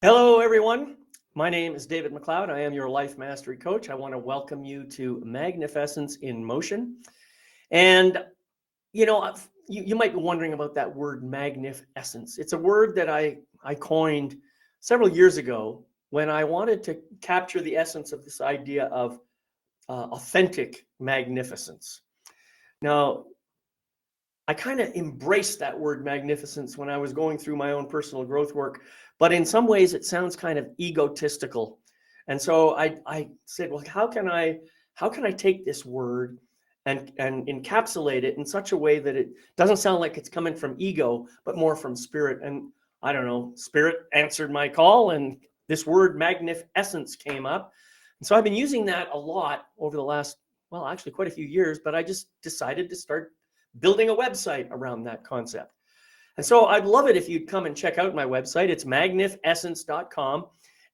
Hello, everyone. My name is David McLeod. I am your life mastery coach. I want to welcome you to MagnifEssence in Motion. And, you might be wondering about that word MagnifEssence. It's a word that I coined several years ago when I wanted to capture the essence of this idea of authentic magnificence. Now, I kind of embraced that word magnificence when I was going through my own personal growth work, but in some ways it sounds kind of egotistical. And so I said, well, how can I take this word and encapsulate it in such a way that it doesn't sound like it's coming from ego, but more from spirit? And I don't know, spirit answered my call, and this word MagnifEssence came up. And so I've been using that a lot over the last, well, actually quite a few years, but I just decided to start building a website around that concept. And so I'd love it if you'd come and check out my website. It's MagnifEssence.com.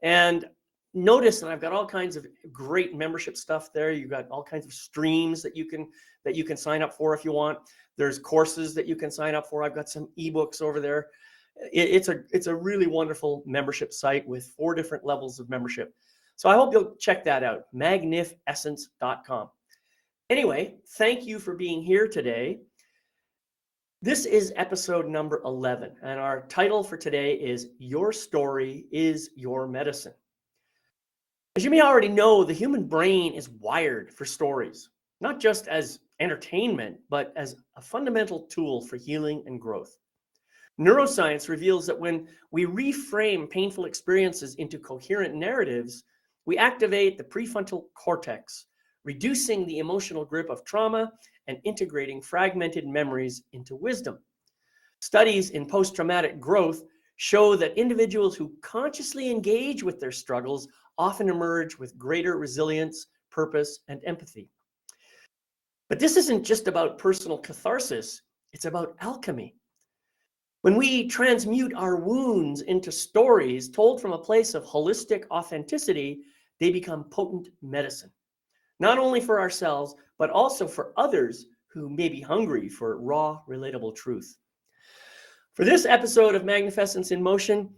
And notice that I've got all kinds of great membership stuff there. You've got all kinds of streams that you can sign up for if you want. There's courses that you can sign up for. I've got some ebooks over there. It's a really wonderful membership site with 4 different levels of membership. So I hope you'll check that out, MagnifEssence.com. Anyway, thank you for being here today. This is episode number 11, and our title for today is Your Story is Your Medicine. As you may already know, the human brain is wired for stories, not just as entertainment, but as a fundamental tool for healing and growth. Neuroscience reveals that when we reframe painful experiences into coherent narratives, we activate the prefrontal cortex, reducing the emotional grip of trauma and integrating fragmented memories into wisdom. Studies in post-traumatic growth show that individuals who consciously engage with their struggles often emerge with greater resilience, purpose, and empathy. But this isn't just about personal catharsis, it's about alchemy. When we transmute our wounds into stories told from a place of holistic authenticity, they become potent medicine. Not only for ourselves, but also for others who may be hungry for raw, relatable truth. For this episode of MagnifEssence in Motion,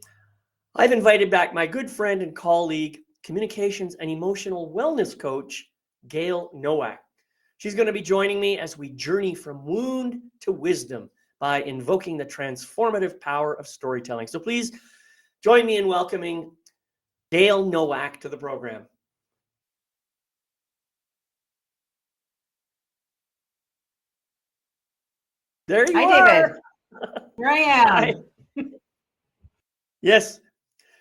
I've invited back my good friend and colleague, communications and emotional wellness coach, Gayle Nowak. She's going to be joining me as we journey from wound to wisdom by invoking the transformative power of storytelling. So please join me in welcoming Gayle Nowak to the program. There you are. Hi, David. Here I am. Hi. Yes.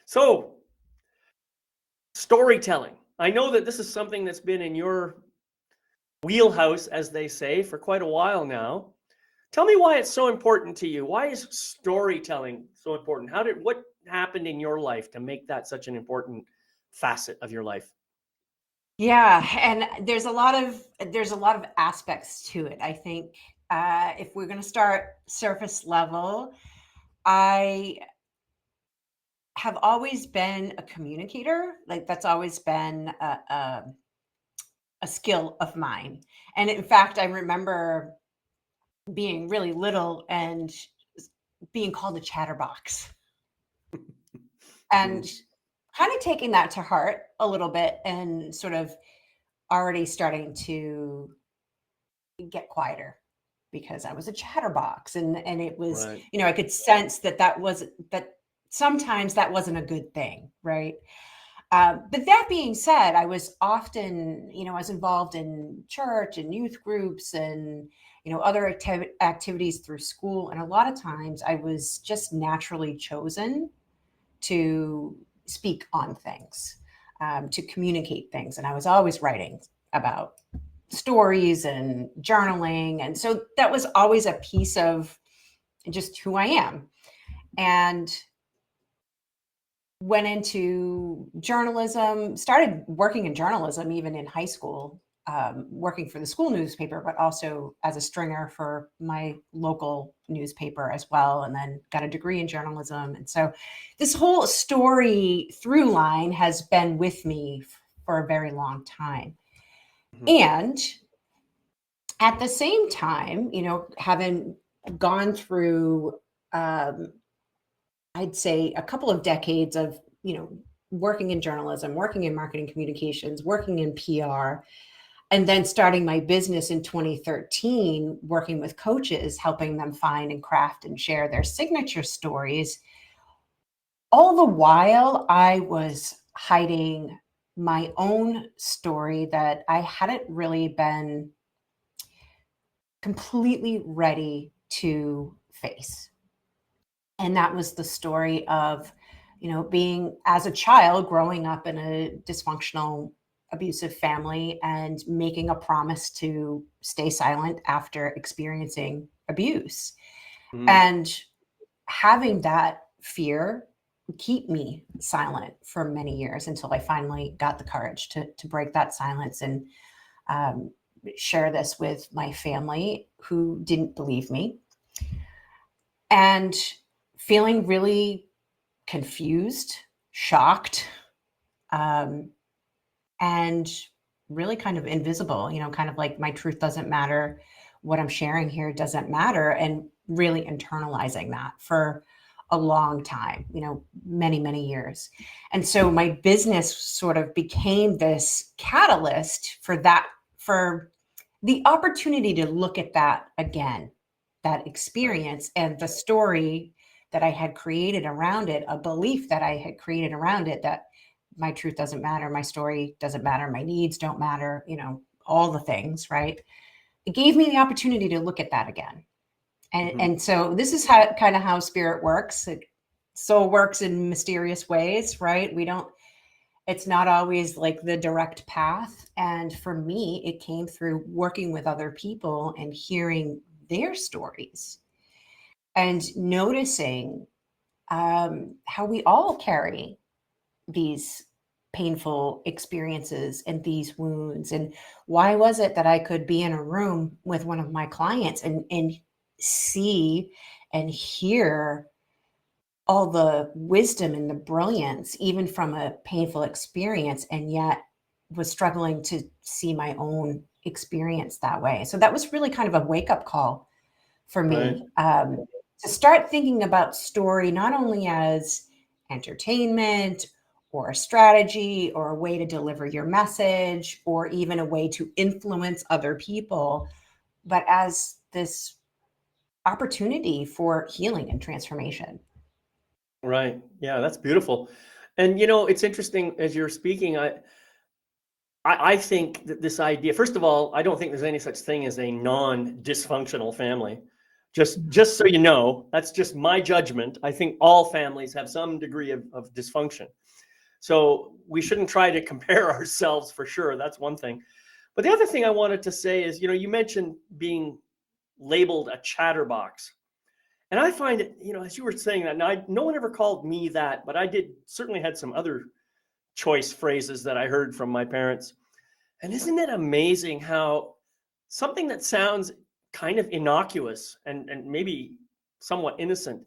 So, storytelling. I know that this is something that's been in your wheelhouse, as they say, for quite a while now. Tell me why it's so important to you. Why is storytelling so important? What happened in your life to make that such an important facet of your life? Yeah, and there's a lot of aspects to it. I think if we're going to start surface level, I have always been a communicator. Like that's always been a skill of mine. And in fact, I remember being really little and being called a chatterbox, and kind of taking that to heart a little bit, and sort of already starting to get quieter because I was a chatterbox, and it was, Right. I could sense that sometimes that wasn't a good thing, right? But that being said, I was often, I was involved in church and youth groups and, other activities through school. And a lot of times I was just naturally chosen to speak on things, to communicate things. And I was always writing about stories and journaling. And so that was always a piece of just who I am. And went into journalism, started working in journalism even in high school, working for the school newspaper, but also as a stringer for my local newspaper as well, and then got a degree in journalism. And so this whole story through line has been with me for a very long time. Mm-hmm. And at the same time, having gone through I'd say a couple of decades of working in journalism, working in marketing communications, working in PR, and then starting my business in 2013, working with coaches, helping them find and craft and share their signature stories. All the while, I was hiding my own story that I hadn't really been completely ready to face. And that was the story of, being as a child, growing up in a dysfunctional, abusive family and making a promise to stay silent after experiencing abuse. Mm. And having that fear keep me silent for many years until I finally got the courage to break that silence and share this with my family, who didn't believe me, and feeling really confused, shocked, and really kind of invisible, kind of like my truth doesn't matter. What I'm sharing here doesn't matter. And really internalizing that for a long time, many, many years. And so my business sort of became this catalyst for that, for the opportunity to look at that again, that experience and the story that I had created around it, a belief that I had created around it, that my truth doesn't matter, my story doesn't matter, my needs don't matter, all the things, right? It gave me the opportunity to look at that again. And so this is how spirit works. It so works in mysterious ways, right? It's not always like the direct path. And for me, it came through working with other people and hearing their stories and noticing how we all carry these painful experiences and these wounds. And why was it that I could be in a room with one of my clients and see and hear all the wisdom and the brilliance, even from a painful experience, and yet was struggling to see my own experience that way. So that was really kind of a wake-up call for me, to start thinking about story not only as entertainment or a strategy or a way to deliver your message or even a way to influence other people, but as this opportunity for healing and transformation. Right. Yeah, that's beautiful. And it's interesting as you're speaking. I think that this idea, first of all, I don't think there's any such thing as a non-dysfunctional family. Just so you know, that's just my judgment. I think all families have some degree of dysfunction. So we shouldn't try to compare ourselves, for sure. That's one thing. But the other thing I wanted to say is, you mentioned being labeled a chatterbox. And I find it, as you were saying that, now no one ever called me that, but I certainly had some other choice phrases that I heard from my parents. And isn't it amazing how something that sounds kind of innocuous and maybe somewhat innocent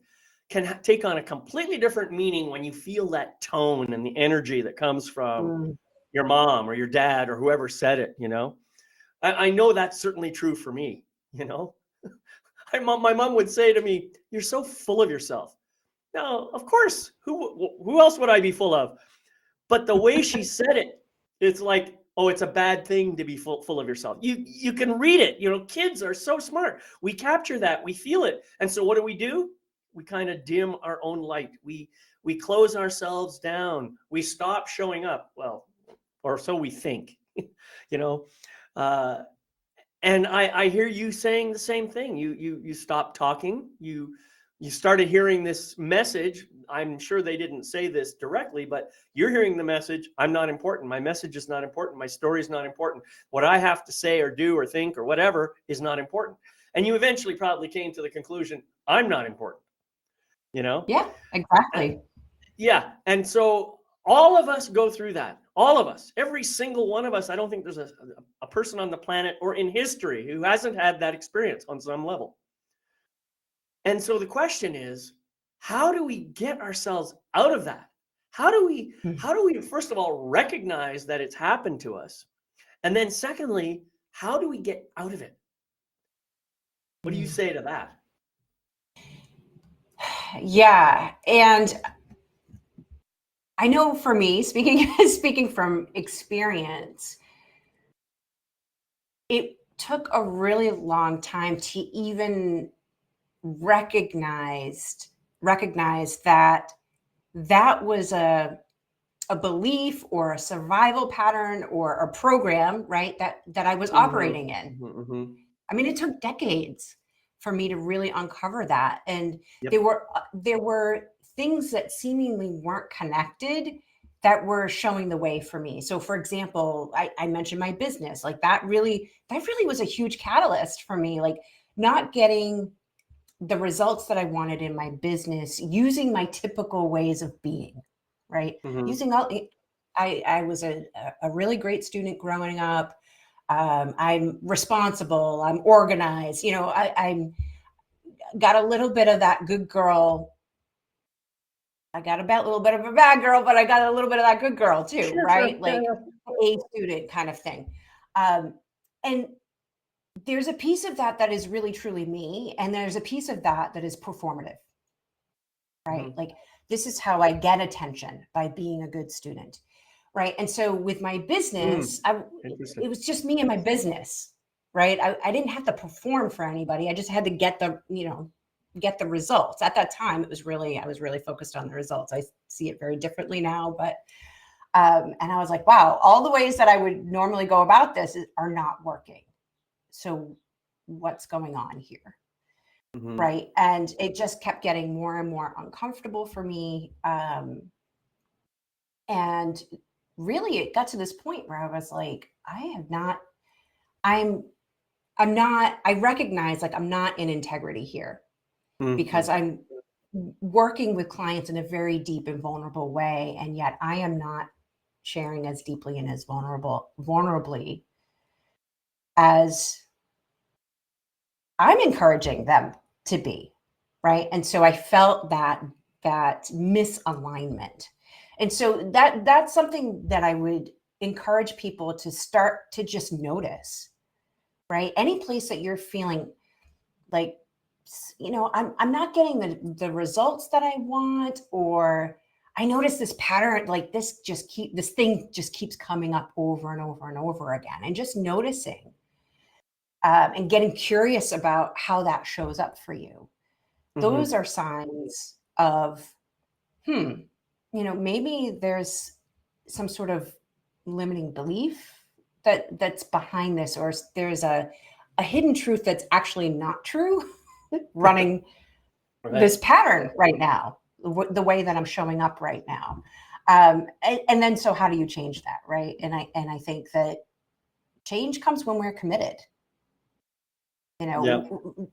can take on a completely different meaning when you feel that tone and the energy that comes from your mom or your dad or whoever said it, I know that's certainly true for me, My mom would say to me, "You're so full of yourself." Now, of course, who else would I be full of? But the way she said it, it's like, oh, it's a bad thing to be full of yourself. You can read it. Kids are so smart. We capture that. We feel it. And so what do? We kind of dim our own light. We close ourselves down. We stop showing up. Well, or so we think, you know. And I hear you saying the same thing. You stopped talking. You started hearing this message. I'm sure they didn't say this directly, but you're hearing the message. I'm not important. My message is not important. My story is not important. What I have to say or do or think or whatever is not important. And you eventually probably came to the conclusion, I'm not important. Yeah, exactly. Yeah. And so all of us go through that. All of us, every single one of us. I don't think there's a person on the planet or in history who hasn't had that experience on some level. And so the question is, how do we get ourselves out of that? How do we, first of all, recognize that it's happened to us? And then secondly, how do we get out of it? What do you say to that? Yeah. And I know for me, speaking from experience, it took a really long time to even recognize that that was a belief or a survival pattern or a program, right? That I was operating in. I mean, it took decades for me to really uncover that. And Yep. there were things that seemingly weren't connected that were showing the way for me. So for example, I mentioned my business, like that really was a huge catalyst for me, like not getting the results that I wanted in my business using my typical ways of being, right? Using all, I was a really great student growing up. I'm responsible, I'm organized, I'm got a little bit of that good girl. I got a little bit of a bad girl, but I got a little bit of that good girl too, Sure, right? sure. Yeah, Like A student kind of thing. And there's a piece of that is really truly me, and there's a piece of that is performative, right? Like this is how I get attention, by being a good student, right? And so with my business, Interesting. it was just me and my business, right? I didn't have to perform for anybody. I just had to get the results. At that time, I was really focused on the results. I see it very differently now, but and I was like, wow, all the ways that I would normally go about this are not working. So what's going on here? Right. And it just kept getting more and more uncomfortable for me. And really it got to this point where I was like, I'm not, I recognize like I'm not in integrity here, because I'm working with clients in a very deep and vulnerable way. And yet I am not sharing as deeply and as vulnerably as I'm encouraging them to be, right? And so I felt that misalignment. And so that's something that I would encourage people to start to just notice, right? Any place that you're feeling like, I'm not getting the results that I want, or I notice this pattern, like this thing just keeps coming up over and over and over again, and just noticing, and getting curious about how that shows up for you. Those are signs of, maybe there's some sort of limiting belief that's behind this, or there's a hidden truth that's actually not true running this pattern right now, the way that I'm showing up right now. And then, so how do you change that, right? And I think that change comes when we're committed. Yeah.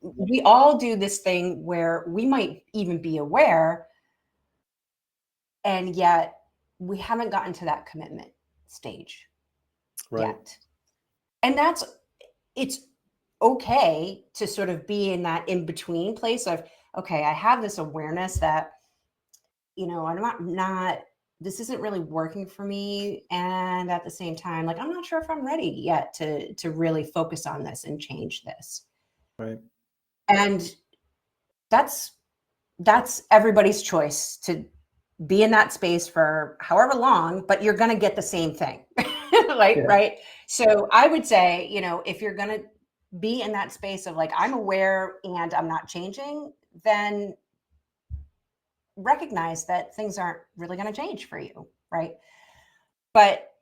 We all do this thing where we might even be aware, and yet we haven't gotten to that commitment stage Right. yet. And it's okay to sort of be in that in between place of, okay, I have this awareness that, I'm not, this isn't really working for me. And at the same time, like, I'm not sure if I'm ready yet to really focus on this and change this. Right. And that's everybody's choice to be in that space for however long, but you're going to get the same thing. Right. So I would say, if you're going to be in that space of like, I'm aware and I'm not changing, then recognize that things aren't really going to change for you. Right. But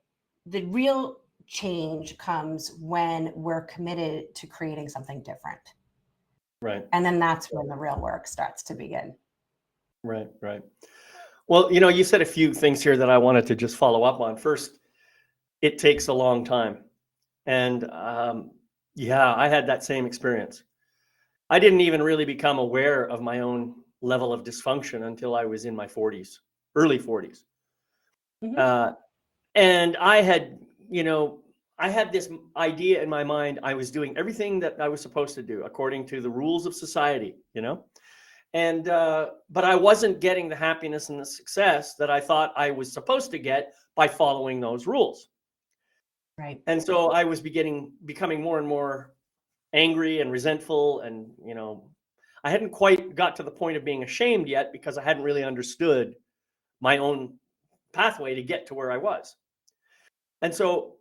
the real change comes when we're committed to creating something different. Right. And then that's when the real work starts to begin. Right. Right. Well, you said a few things here that I wanted to just follow up on. First, it takes a long time. And yeah, I had that same experience. I didn't even really become aware of my own level of dysfunction until I was in my 40s, early 40s. And I had this idea in my mind. I was doing everything that I was supposed to do according to the rules of society, and but I wasn't getting the happiness and the success that I thought I was supposed to get by following those rules. Right. And so I was becoming more and more angry and resentful, and I hadn't quite got to the point of being ashamed yet, because I hadn't really understood my own pathway to get to where I was. And so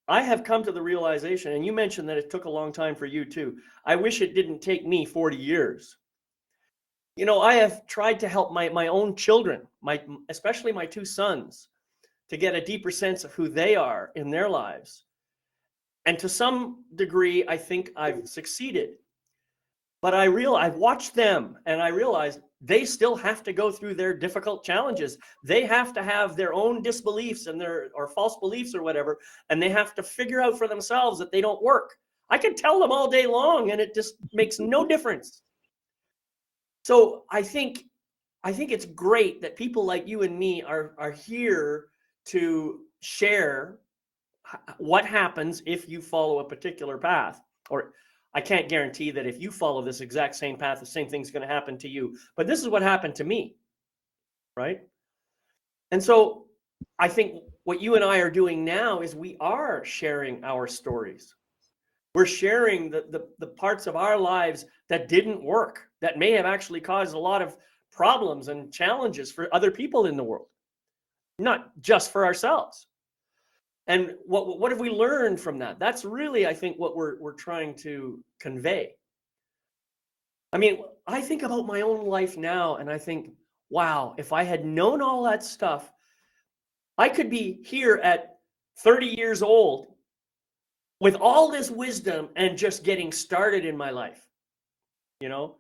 I have come to the realization, and you mentioned that it took a long time for you too. I wish it didn't take me 40 years. You know, I have tried to help my own children, especially my two sons, to get a deeper sense of who they are in their lives. And to some degree, I think I've succeeded. But I've watched them, and I realized they still have to go through their difficult challenges. They have to have their own disbeliefs and or false beliefs or whatever, and they have to figure out for themselves that they don't work. I can tell them all day long, and it just makes no difference. So I think it's great that people like you and me are here to share what happens if you follow a particular path. Or I can't guarantee that if you follow this exact same path, the same thing's going to happen to you. But this is what happened to me, right? And so I think what you and I are doing now is we are sharing our stories. We're sharing the parts of our lives that didn't work, that may have actually caused a lot of problems and challenges for other people in the world, not just for ourselves. And what have we learned from that? That's really, I think, what we're trying to convey. I mean, I think about my own life now, and I think, wow, if I had known all that stuff, I could be here at 30 years old with all this wisdom and just getting started in my life. You know,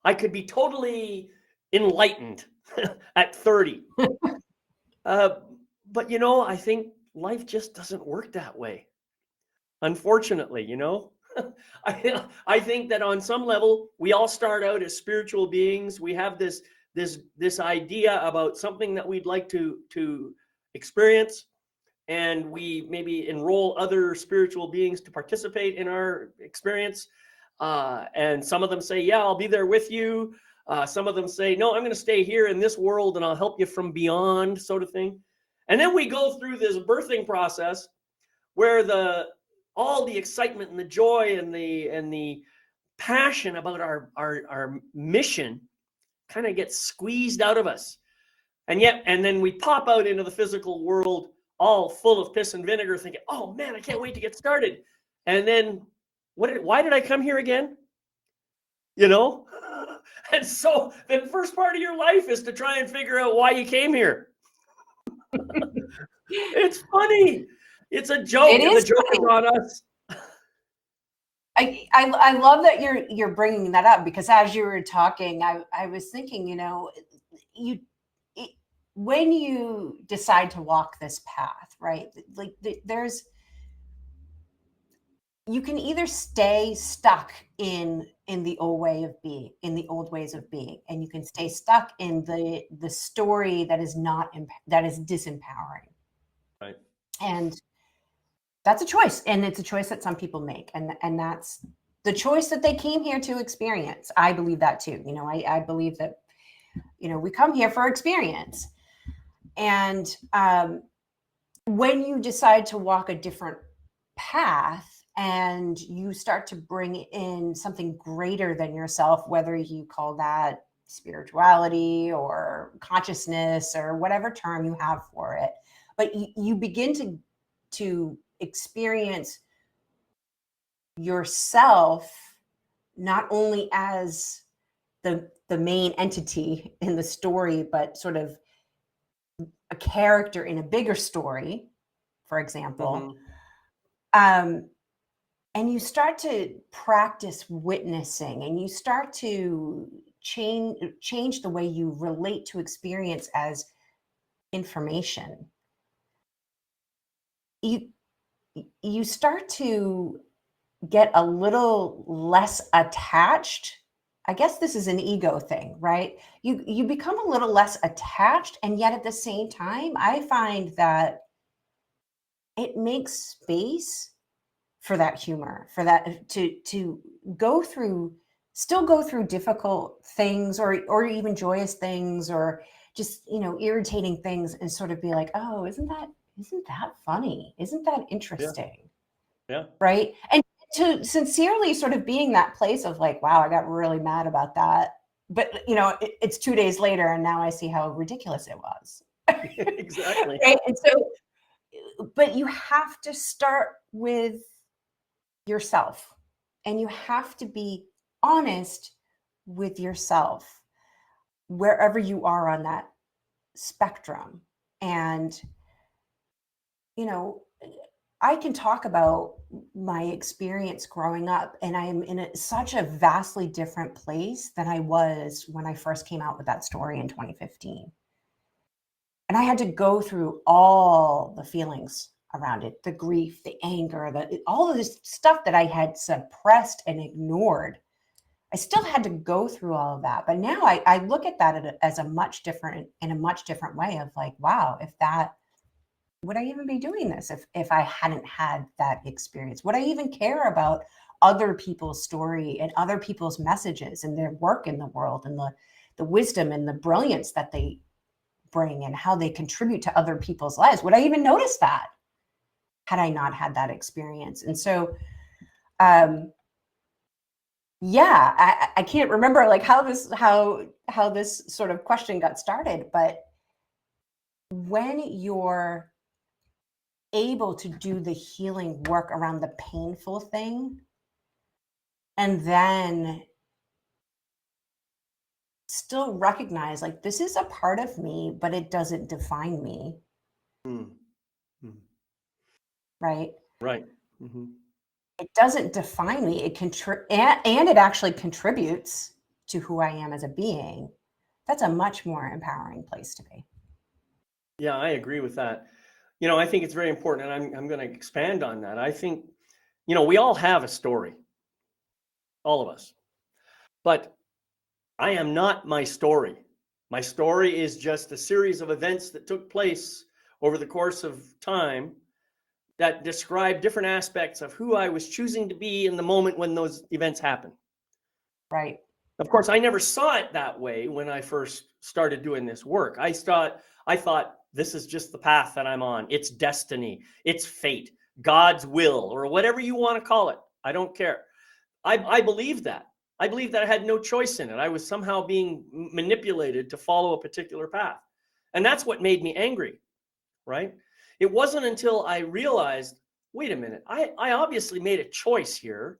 I could be totally enlightened at 30. But, you know, I think life just doesn't work that way. Unfortunately, you know, I think that on some level, we all start out as spiritual beings. We have this idea about something that we'd like to experience, and we maybe enroll other spiritual beings to participate in our experience. And some of them say, yeah, I'll be there with you. Some of them say, no, I'm going to stay here in this world and I'll help you from beyond, sort of thing. And then we go through this birthing process where all the excitement and the joy and the passion about our mission kind of gets squeezed out of us. And then we pop out into the physical world all full of piss and vinegar thinking, oh man, I can't wait to get started. And then why did I come here again? You know? And so the first part of your life is to try and figure out why you came here. It's funny. It's a joke, and the joke is on us. I love that you're bringing that up, because as you were talking, I was thinking, you know, when you decide to walk this path, right? Like you can either stay stuck in the old way of being, in the old ways of being, and you can stay stuck in the story that is disempowering. Right. And that's a choice, and it's a choice that some people make, and that's the choice that they came here to experience. I believe that too. You know, I believe that, you know, we come here for experience. And when you decide to walk a different path and you start to bring in something greater than yourself, whether you call that spirituality or consciousness or whatever term you have for it, but you begin to experience yourself not only as the main entity in the story, but sort of a character in a bigger story, for example. Mm-hmm. And you start to practice witnessing, and you start to change the way you relate to experience as information. You start to get a little less attached. I guess this is an ego thing, right? You become a little less attached, and yet at the same time, I find that it makes space for that humor, for that to still go through difficult things, or even joyous things, or just, you know, irritating things, and sort of be like, oh, isn't that funny? Isn't that interesting? Yeah. Right. And to sincerely sort of being that place of like, wow, I got really mad about that. But, you know, it's 2 days later, and now I see how ridiculous it was. Exactly. Right? And so, but you have to start with yourself, and you have to be honest with yourself wherever you are on that spectrum. And, you know, I can talk about my experience growing up, and I am in such a vastly different place than I was when I first came out with that story in 2015. And I had to go through all the feelings around it, the grief, the anger, all of this stuff that I had suppressed and ignored. I still had to go through all of that. But now I look at that as a much different way of like, wow, would I even be doing this if I hadn't had that experience? Would I even care about other people's story and other people's messages and their work in the world and the wisdom and the brilliance that they bring and how they contribute to other people's lives? Would I even notice that had I not had that experience? And so, yeah, I can't remember like how this sort of question got started, but when you're able to do the healing work around the painful thing, and then still recognize like this is a part of me, but it doesn't define me. Right? Right. Mm-hmm. It doesn't define me. And it actually contributes to who I am as a being. That's a much more empowering place to be. Yeah, I agree with that. You know, I think it's very important, and I'm going to expand on that. I think, you know, we all have a story, all of us, but I am not my story. My story is just a series of events that took place over the course of time that describe different aspects of who I was choosing to be in the moment when those events happened. Right. Of course, I never saw it that way when I first started doing this work. I thought this is just the path that I'm on. It's destiny, it's fate, God's will, or whatever you want to call it. I don't care. I believed that. I believed that I had no choice in it. I was somehow being manipulated to follow a particular path. And that's what made me angry, right? It wasn't until I realized, wait a minute, I obviously made a choice here.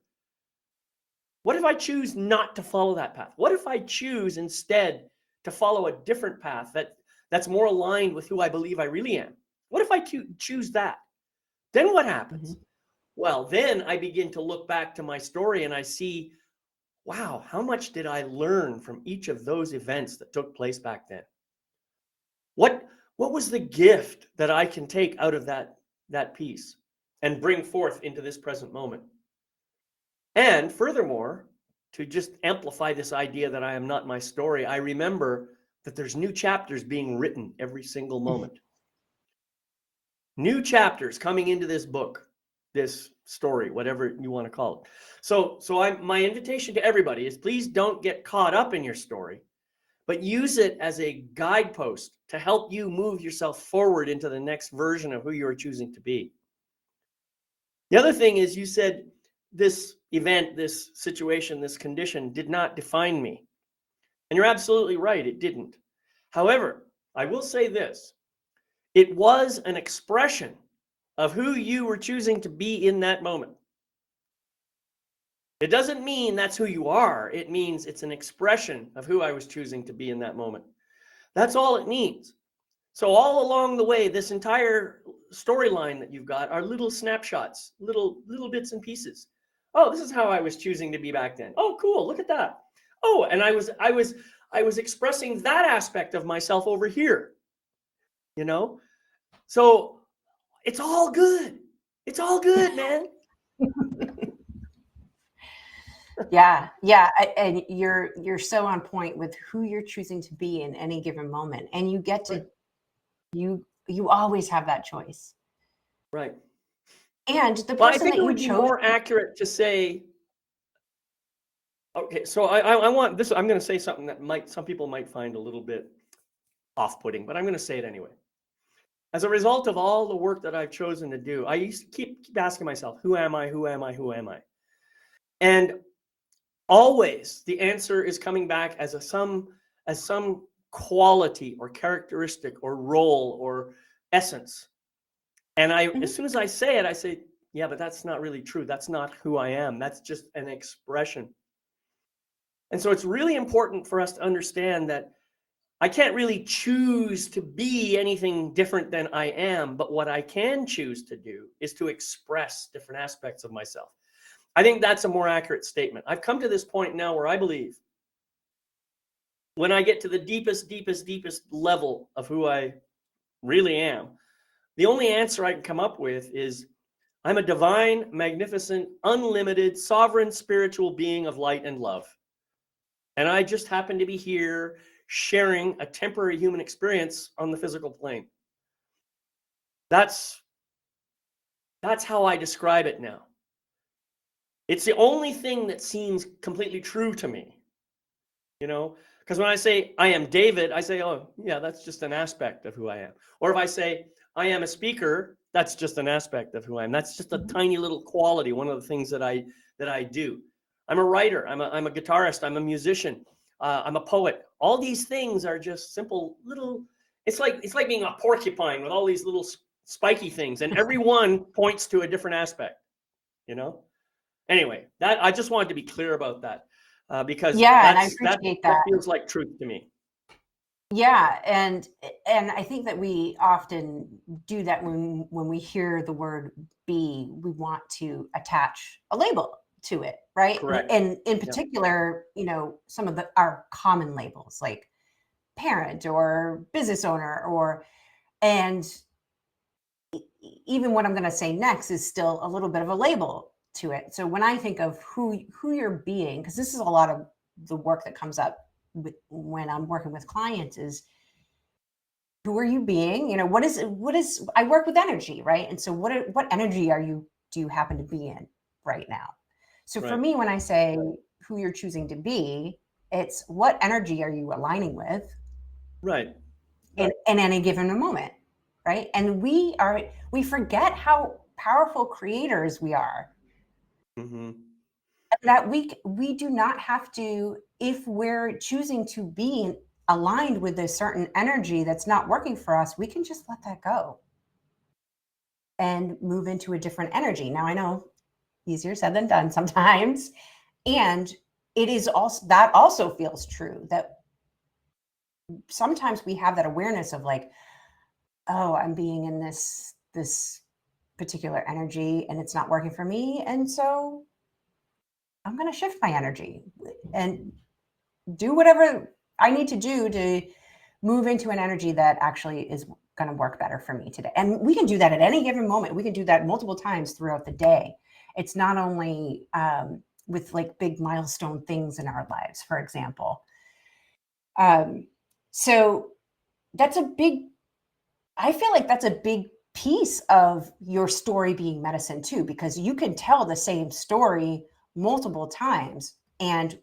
What if I choose not to follow that path? What if I choose instead to follow a different path that's more aligned with who I believe I really am? What if I choose that? Then what happens? Mm-hmm. Well, then I begin to look back to my story and I see, wow, how much did I learn from each of those events that took place back then? What was the gift that I can take out of that piece and bring forth into this present moment? And furthermore, to just amplify this idea that I am not my story, I remember that there's new chapters being written every single moment. New chapters coming into this book, this story, whatever you want to call it. So my invitation to everybody is please don't get caught up in your story, but use it as a guidepost to help you move yourself forward into the next version of who you are choosing to be. The other thing is you said this event, this situation, this condition did not define me. And you're absolutely right, it didn't. However, I will say this. It was an expression of who you were choosing to be in that moment. It doesn't mean that's who you are. It means it's an expression of who I was choosing to be in that moment. That's all it means. So all along the way, this entire storyline that you've got are little snapshots, little bits and pieces. Oh, this is how I was choosing to be back then. Oh, cool. Look at that. Oh, and I was expressing that aspect of myself over here. You know? So it's all good. It's all good, man. Yeah. And you're so on point with who you're choosing to be in any given moment. And you get to, you always have that choice. Right. And the person but I think that it would be more accurate to say, okay, so I want this, I'm going to say something that some people might find a little bit off-putting, but I'm going to say it anyway. As a result of all the work that I've chosen to do, I used to keep asking myself, who am I? Who am I? Who am I? And always the answer is coming back as some quality or characteristic or role or essence. And as soon as I say it, I say, yeah, but that's not really true. That's not who I am. That's just an expression. And so it's really important for us to understand that I can't really choose to be anything different than I am, but what I can choose to do is to express different aspects of myself. I think that's a more accurate statement. I've come to this point now where I believe when I get to the deepest, deepest, deepest level of who I really am, the only answer I can come up with is I'm a divine, magnificent, unlimited, sovereign, spiritual being of light and love. And I just happen to be here sharing a temporary human experience on the physical plane. That's how I describe it now. It's the only thing that seems completely true to me, because when I say I am David, I say, oh, yeah, that's just an aspect of who I am. Or if I say I am a speaker, that's just an aspect of who I am. That's just a tiny little quality, one of the things that I do. I'm a writer, I'm a guitarist, I'm a musician, I'm a poet. All these things are just simple little, it's like being a porcupine with all these little spiky things, and every one points to a different aspect, Anyway, that I just wanted to be clear about that, because Yeah, and I appreciate that that. feels like truth to me. Yeah, and I think that we often do that when we hear the word be, we want to attach a label to it, right? Correct. And in Yeah. particular, some of our common labels like parent or business owner, and even what I'm going to say next is still a little bit of a label to it. So when I think of who you're being, because this is a lot of the work that comes up when I'm working with clients, is who are you being? What is I work with energy, right? And so what energy do you happen to be in right now? So for me, when I say who you're choosing to be, it's what energy are you aligning with, right, in any given moment, right? And we forget how powerful creators we are. Mm-hmm. That we do not have to, if we're choosing to be aligned with a certain energy that's not working for us, we can just let that go and move into a different energy. Now, I know easier said than done sometimes, and it is also feels true that sometimes we have that awareness of like, oh, I'm being in this particular energy and it's not working for me, and so I'm going to shift my energy and do whatever I need to do to move into an energy that actually is going to work better for me today. And we can do that at any given moment. We can do that multiple times throughout the day. It's not only with like big milestone things in our lives, for example. So I feel like that's a big piece of your story being medicine too, because you can tell the same story multiple times. And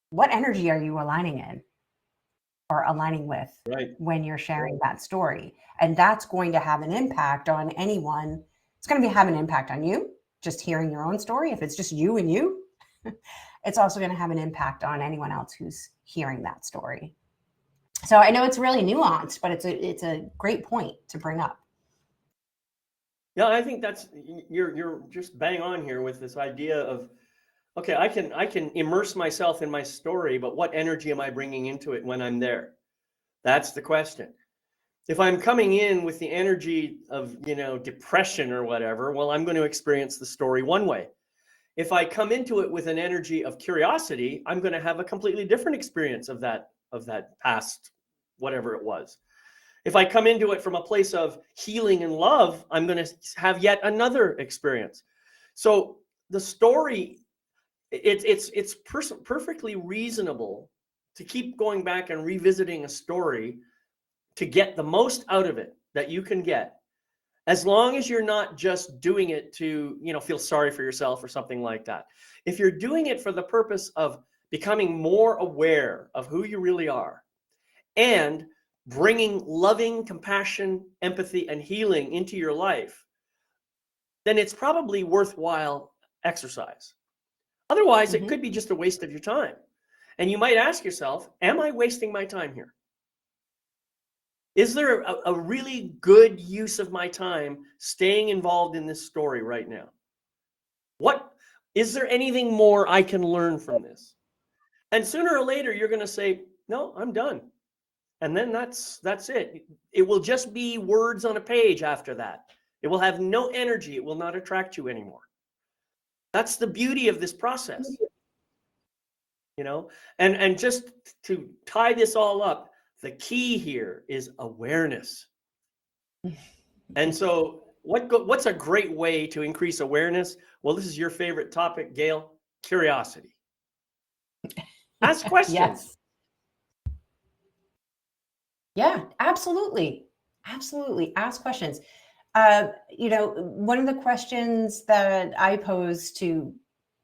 what energy are you aligning in or aligning with when you're sharing that story? And that's going to have an impact on anyone. It's going to have an impact on you, just hearing your own story. If it's just you and you, it's also going to have an impact on anyone else who's hearing that story. So I know it's really nuanced, but it's a great point to bring up. Yeah, I think you're just bang on here with this idea of, okay, I can immerse myself in my story, but what energy am I bringing into it when I'm there? That's the question. If I'm coming in with the energy of, depression or whatever, well, I'm going to experience the story one way. If I come into it with an energy of curiosity, I'm going to have a completely different experience of that past, whatever it was. If I come into it from a place of healing and love, I'm going to have yet another experience. So the story, it's perfectly reasonable to keep going back and revisiting a story to get the most out of it that you can get, as long as you're not just doing it to, feel sorry for yourself or something like that. If you're doing it for the purpose of becoming more aware of who you really are and bringing loving, compassion, empathy, and healing into your life, then it's probably worthwhile exercise. Otherwise, it could be just a waste of your time. And you might ask yourself, am I wasting my time here? Is there a really good use of my time staying involved in this story right now? What is there anything more I can learn from this? And sooner or later, you're going to say, no, I'm done. And then that's it. It will just be words on a page after that. It will have no energy. It will not attract you anymore. That's the beauty of this process, you know? And just to tie this all up, the key here is awareness. And so what's a great way to increase awareness? Well, this is your favorite topic, Gayle, curiosity. Ask questions. Yes. Yeah, absolutely. Absolutely. Ask questions. One of the questions that I pose to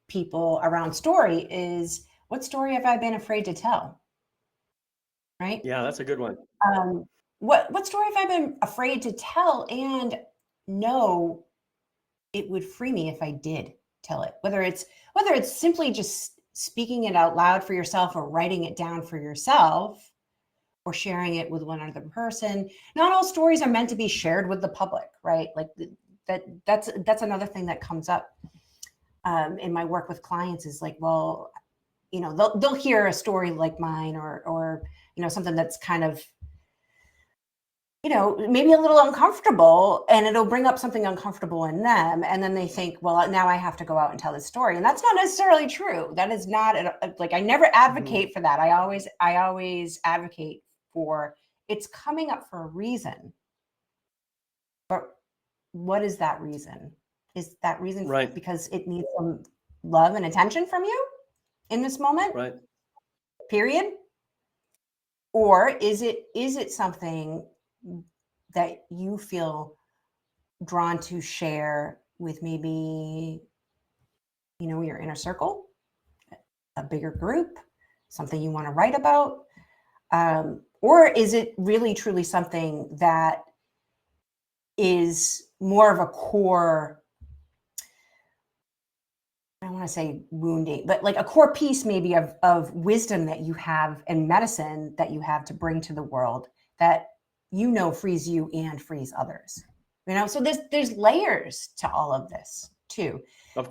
people around story is, what story have I been afraid to tell? Right? Yeah, that's a good one. What story have I been afraid to tell and know it would free me if I did tell it? Whether it's simply just speaking it out loud for yourself or writing it down for yourself or sharing it with one other person. Not all stories are meant to be shared with the public, right? Like that's another thing that comes up in my work with clients is like, well, they'll hear a story like mine or something that's kind of, maybe a little uncomfortable, and it'll bring up something uncomfortable in them. And then they think, well, now I have to go out and tell this story. And that's not necessarily true. That is not like, I never advocate for that. I always advocate for it's coming up for a reason. But what is that reason? Is that reason right because it needs some love and attention from you in this moment? Right. Period. Or is it something that you feel drawn to share with maybe, your inner circle, a bigger group, something you want to write about? Or is it really truly something that is more of a core, I don't want to say wounding, but like a core piece maybe of wisdom that you have and medicine that you have to bring to the world that frees you and frees others. So there's layers to all of this too.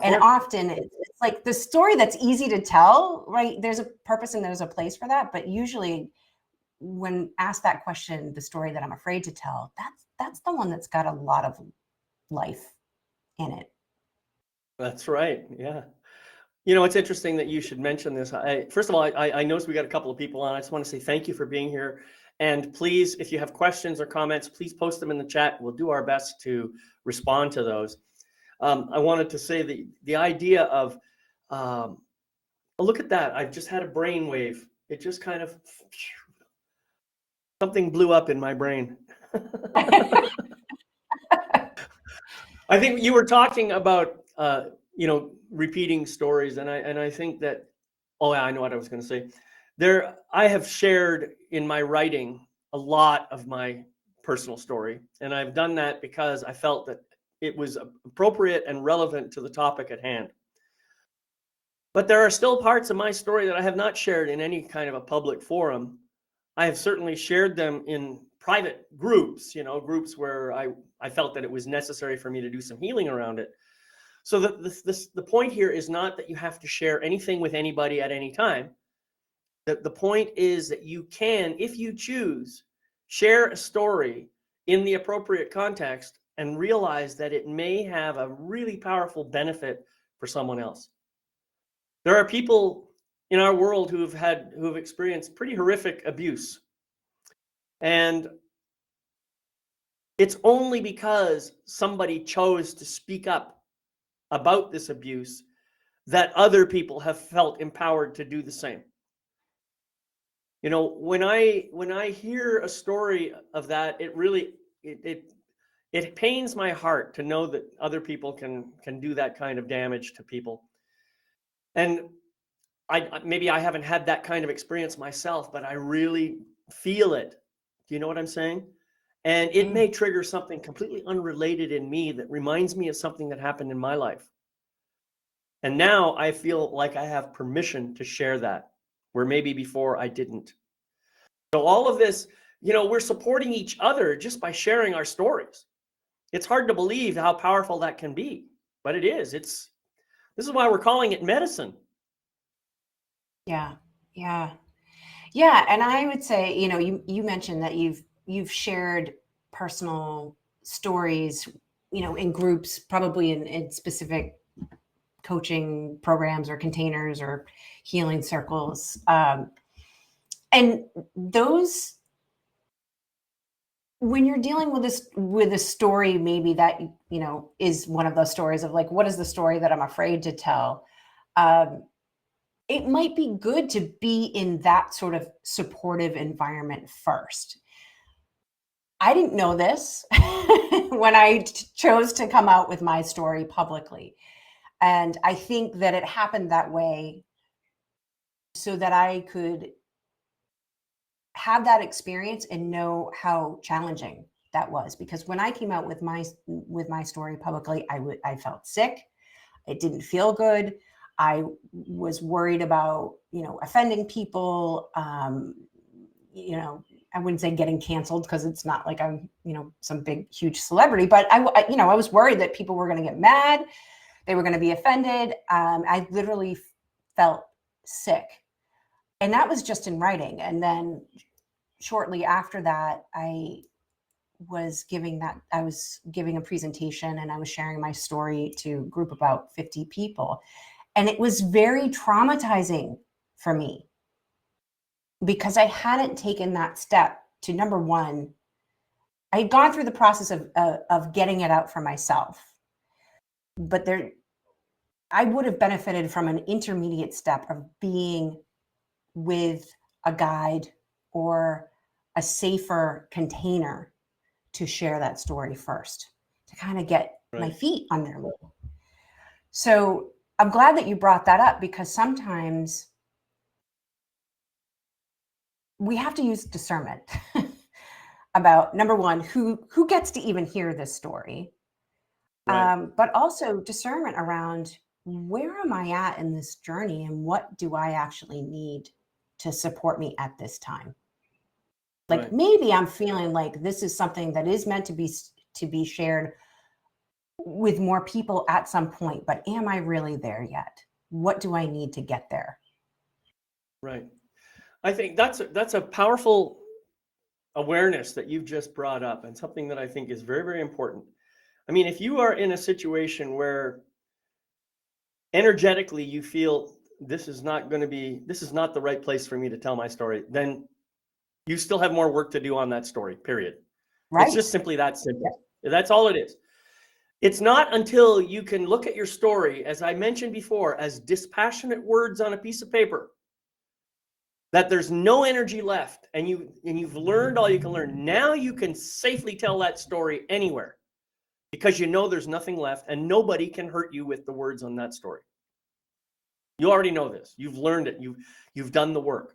And often it's like the story that's easy to tell, right? There's a purpose and there's a place for that. But usually when asked that question, the story that I'm afraid to tell, that's the one that's got a lot of life in it. That's right. Yeah. It's interesting that you should mention this. First of all, I noticed we got a couple of people on. I just want to say thank you for being here. And please, if you have questions or comments, please post them in the chat. We'll do our best to respond to those. I wanted to say the idea of, look at that. I've just had a brainwave. It just kind of, something blew up in my brain. I think you were talking about, repeating stories. And I think that, oh yeah, I know what I was going to say. I have shared in my writing a lot of my personal story. And I've done that because I felt that it was appropriate and relevant to the topic at hand. But there are still parts of my story that I have not shared in any kind of a public forum. I have certainly shared them in private groups, groups where I felt that it was necessary for me to do some healing around it. So the point here is not that you have to share anything with anybody at any time. The point is that you can, if you choose, share a story in the appropriate context and realize that it may have a really powerful benefit for someone else. There are people in our world who have experienced pretty horrific abuse. And it's only because somebody chose to speak up about this abuse that other people have felt empowered to do the same. When I hear a story of that, it really it pains my heart to know that other people can do that kind of damage to people. And maybe I haven't had that kind of experience myself, but I really feel it. Do you know what I'm saying? And it may trigger something completely unrelated in me that reminds me of something that happened in my life. And now I feel like I have permission to share that, where maybe before I didn't. So all of this we're supporting each other just by sharing our stories. It's hard to believe how powerful that can be, but it is. This is why we're calling it medicine. Yeah. Yeah. Yeah. And I would say, you mentioned that you've shared personal stories, in groups, probably in specific coaching programs or containers or healing circles. And those, when you're dealing with a story, maybe that, is one of those stories of like, what is the story that I'm afraid to tell? It might be good to be in that sort of supportive environment first. I didn't know this when I chose to come out with my story publicly. And I think that it happened that way so that I could have that experience and know how challenging that was. Because when I came out with my story publicly, I felt sick. It didn't feel good. I was worried about, offending people. I wouldn't say getting canceled because it's not like I'm, some big, huge celebrity, but I was worried that people were going to get mad. They were going to be offended. I literally felt sick. And that was just in writing. And then shortly after that, I was giving a presentation and I was sharing my story to a group of about 50 people. And it was very traumatizing for me because I hadn't taken that step to, number one, I had gone through the process of getting it out for myself, but I would have benefited from an intermediate step of being with a guide or a safer container to share that story first, to kind of get my feet under me. So I'm glad that you brought that up because sometimes we have to use discernment about, number one, who gets to even hear this story, but also discernment around where am I at in this journey and what do I actually need to support me at this time? Like maybe I'm feeling like this is something that is meant to be shared with more people at some point, but am I really there yet? What do I need to get there? Right. I think that's a powerful awareness that you've just brought up, and something that I think is very, very important. I mean, if you are in a situation where energetically you feel this is not the right place for me to tell my story, then you still have more work to do on that story, period. Right. It's just simply that simple. Yeah. That's all it is. It's not until you can look at your story, as I mentioned before, as dispassionate words on a piece of paper, that there's no energy left, and you've learned all you can learn. Now you can safely tell that story anywhere because there's nothing left and nobody can hurt you with the words on that story. You already know this. You've learned it. You've done the work.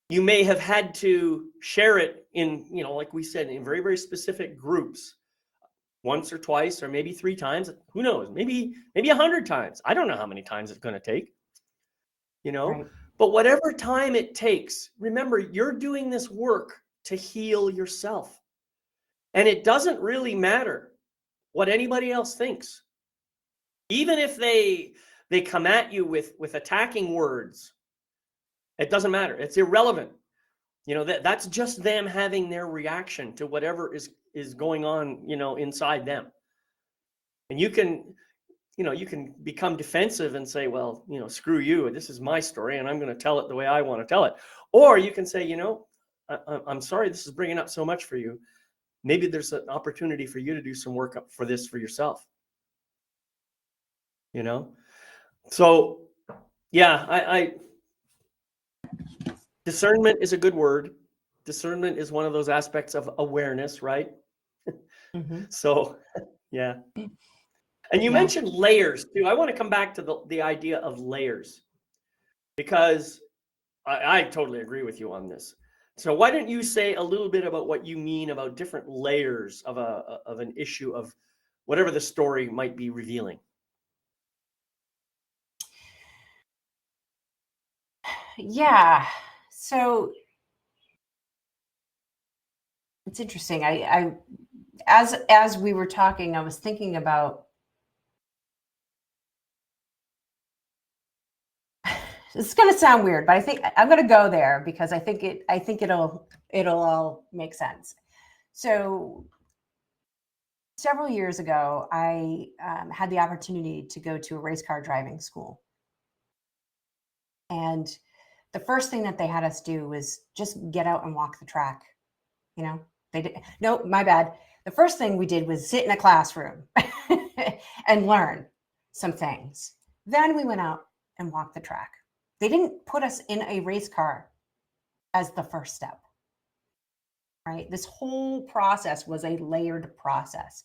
You may have had to share it in, like we said, in very, very specific groups, once or twice, or maybe 3 times. Who knows? Maybe 100 times. I don't know how many times it's going to take, Right. But whatever time it takes, remember, you're doing this work to heal yourself. And it doesn't really matter what anybody else thinks. Even if they come at you with attacking words, it doesn't matter. It's irrelevant. That's just them having their reaction to whatever is going on, inside them. And you can become defensive and say, well, screw you. This is my story and I'm going to tell it the way I want to tell it. Or you can say, I'm sorry, this is bringing up so much for you. Maybe there's an opportunity for you to do some work up for this for yourself. So yeah, I discernment is a good word. Discernment is one of those aspects of awareness, right? Mm-hmm. So yeah. And you mentioned layers too. I want to come back to the idea of layers, because I totally agree with you on this. So why don't you say a little bit about what you mean about different layers of an issue of whatever the story might be revealing? Yeah. So It's interesting. As we were talking, I was thinking about, it's going to sound weird, but I think I'm going to go there because I think it'll all make sense. So several years ago, I had the opportunity to go to a race car driving school. And the first thing that they had us do was just get out and walk the track. You know, they did. No, my bad. The first thing we did was sit in a classroom and learn some things. Then we went out and walked the track. They didn't put us in a race car as the first step, right? This whole process was a layered process.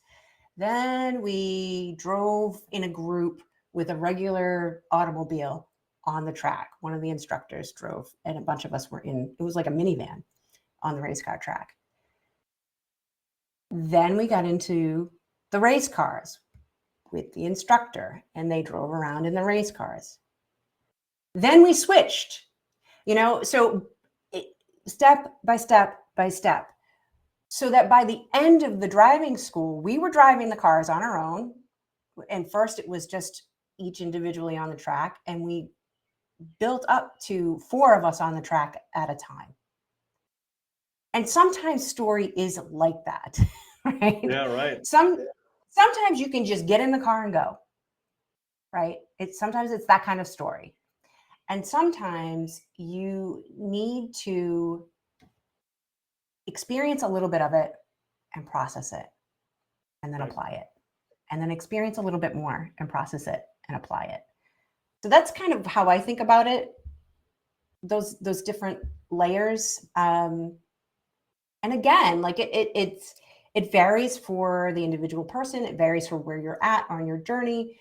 Then we drove in a group with a regular automobile on the track. One of the instructors drove, and a bunch of us were in, it was like a minivan on the race car track. Then we got into the race cars with the instructor, and they drove around in the race cars. Then we switched, so step by step by step, so that by the end of the driving school, we were driving the cars on our own. And first it was just each individually on the track, and we built up to 4 of us on the track at a time. And sometimes story is like that, right? Yeah, right. Sometimes you can just get in the car and go, right? Sometimes it's that kind of story. And sometimes you need to experience a little bit of it and process it, and then apply it, and then experience a little bit more and process it and apply it. So that's kind of how I think about it. Those different layers. And again, like it varies for the individual person. It varies for where you're at on your journey.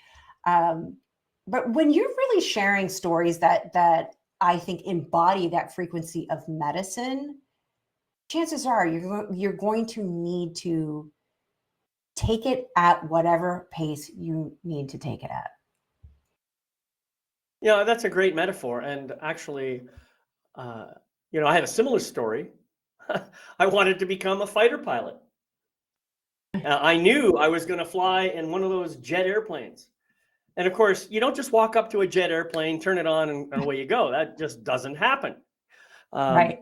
But when you're really sharing stories that I think embody that frequency of medicine, chances are you're going to need to take it at whatever pace you need to take it at. Yeah, that's a great metaphor. And actually, I have a similar story. I wanted to become a fighter pilot. I knew I was going to fly in one of those jet airplanes. And of course, you don't just walk up to a jet airplane, turn it on, and away you go. That just doesn't happen. Right.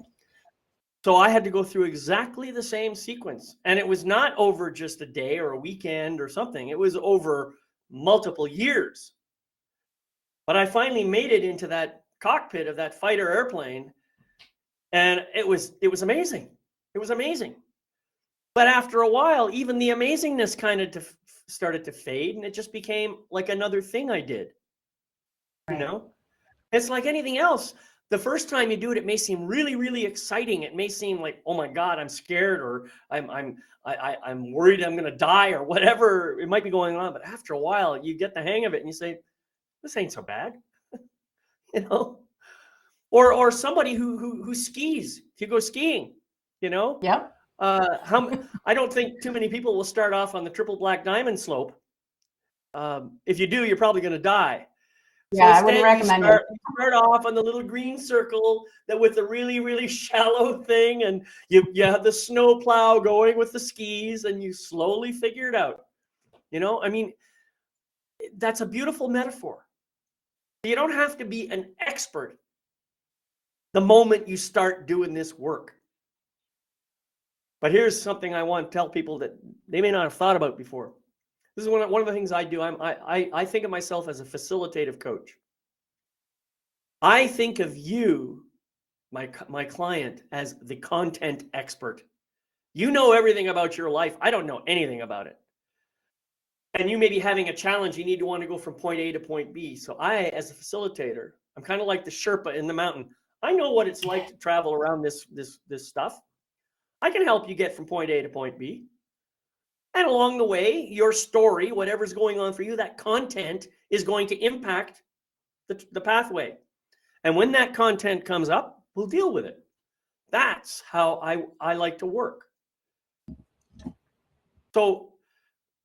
So I had to go through exactly the same sequence. And it was not over just a day or a weekend or something. It was over multiple years. But I finally made it into that cockpit of that fighter airplane. And it was amazing. It was amazing. But after a while, even the amazingness kind of started to fade, and it just became like another thing I did. Right. It's like anything else. The first time you do it, it may seem really, really exciting. It may seem like, oh my God, I'm scared, or I'm worried I'm going to die, or whatever it might be going on. But after a while, you get the hang of it, and you say, this ain't so bad, Or somebody who skis. If you go skiing, Yep. I don't think too many people will start off on the triple black diamond slope. If you do, you're probably going to die. Yeah, I wouldn't recommend it. You start off on the little green circle that with the really, really shallow thing, and you have the snow plow going with the skis, and you slowly figure it out. I mean, that's a beautiful metaphor. You don't have to be an expert the moment you start doing this work. But here's something I want to tell people that they may not have thought about before. This is one of the things I do. I think of myself as a facilitative coach. I think of you, my client, as the content expert. You know everything about your life. I don't know anything about it. And you may be having a challenge. You need to want to go from point A to point B. So I, as a facilitator, I'm kind of like the Sherpa in the mountain. I know what it's like to travel around this stuff. I can help you get from point A to point B. And along the way, your story, whatever's going on for you, that content is going to impact the pathway. And when that content comes up, we'll deal with it. That's how I like to work. So,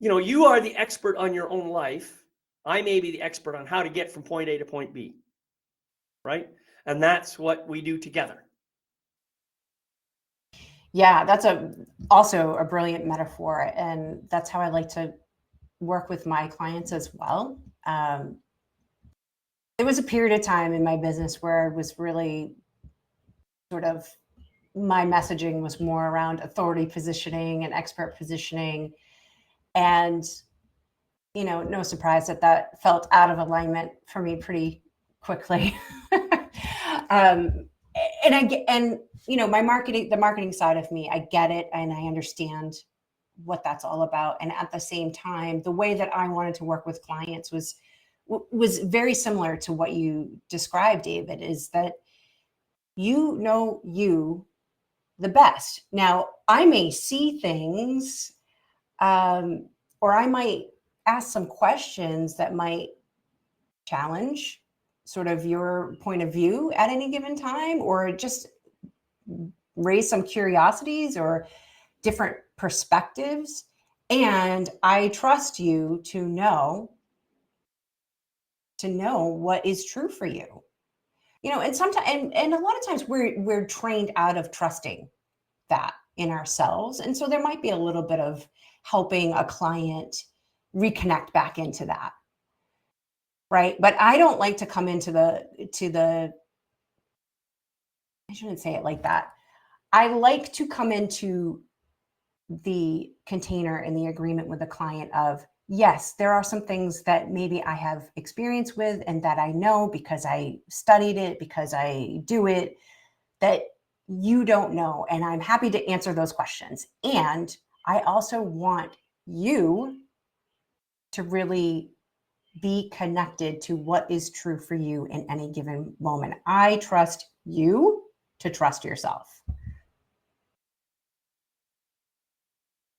you are the expert on your own life. I may be the expert on how to get from point A to point B, right? And that's what we do together. Yeah, that's also a brilliant metaphor, and that's how I like to work with my clients as well. There was a period of time in my business where I was really sort of, my messaging was more around authority positioning and expert positioning, and no surprise that that felt out of alignment for me pretty quickly. um, and I get, and my marketing, the marketing side of me, I get it and I understand what that's all about. And at the same time, the way that I wanted to work with clients was very similar to what you described, David, is that you the best. Now, I may see things, or I might ask some questions that might challenge sort of your point of view at any given time, or just raise some curiosities or different perspectives. And I trust you to know what is true for you. And sometimes, and a lot of times we're trained out of trusting that in ourselves. And so there might be a little bit of helping a client reconnect back into that. Right. But I don't like to come into the, I shouldn't say it like that. I like to come into the container and the agreement with the client of, yes, there are some things that maybe I have experience with and that I know because I studied it, because I do it, that you don't know. And I'm happy to answer those questions. And I also want you to really be connected to what is true for you in any given moment. I trust you to trust yourself.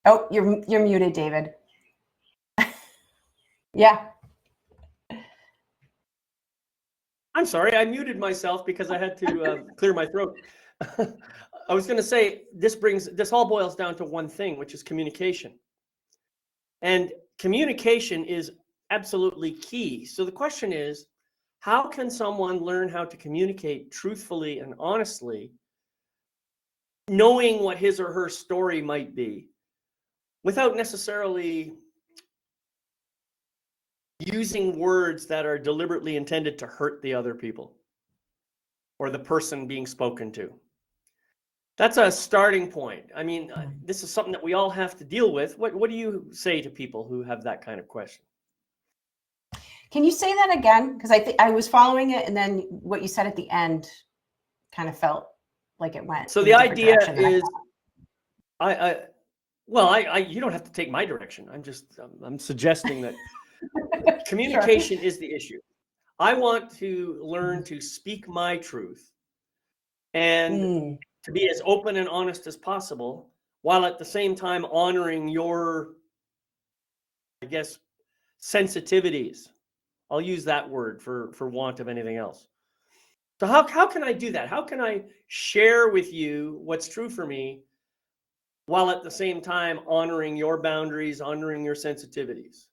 Oh, you're muted, David. Yeah. I'm sorry, I muted myself because I had to clear my throat. I was going to say, this all boils down to one thing, which is communication. And communication is absolutely key. So the question is, how can someone learn how to communicate truthfully and honestly, knowing what his or her story might be, without necessarily using words that are deliberately intended to hurt the other people or the person being spoken to? That's a starting point. I mean, this is something that we all have to deal with. What do you say to people who have that kind of question? Can you say that again? Because I think I was following it, and then what you said at the end kind of felt like it went. So the idea is, you don't have to take my direction. I'm suggesting that communication Sure. is the issue. I want to learn to speak my truth and to be as open and honest as possible, while at the same time honoring your, I guess, sensitivities. I'll use that word for want of anything else. So how can I do that? How can I share with you what's true for me while at the same time honoring your boundaries, honoring your sensitivities?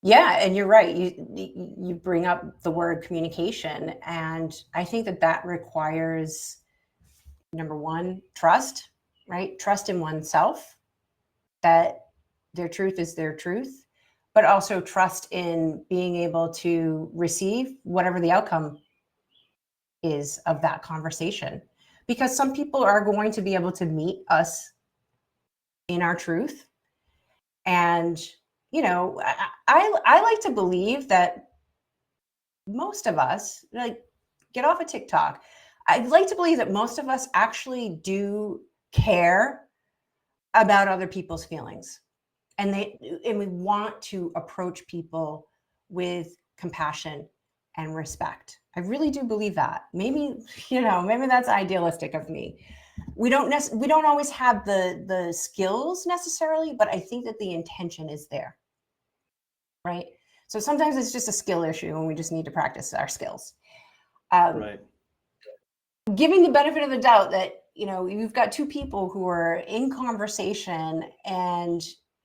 Yeah, and you're right. You bring up the word communication, and I think that requires, number one, trust, right? Trust in oneself that their truth is their truth, but also trust in being able to receive whatever the outcome is of that conversation. Because some people are going to be able to meet us in our truth. And, I like to believe that most of us, like, get off of TikTok. I'd like to believe that most of us actually do care about other people's feelings. And we want to approach people with compassion and respect. I really do believe that. Maybe that's idealistic of me. We don't always have the skills necessarily, but I think that the intention is there. Right? So sometimes it's just a skill issue and we just need to practice our skills. Right. Giving the benefit of the doubt that, you've got two people who are in conversation and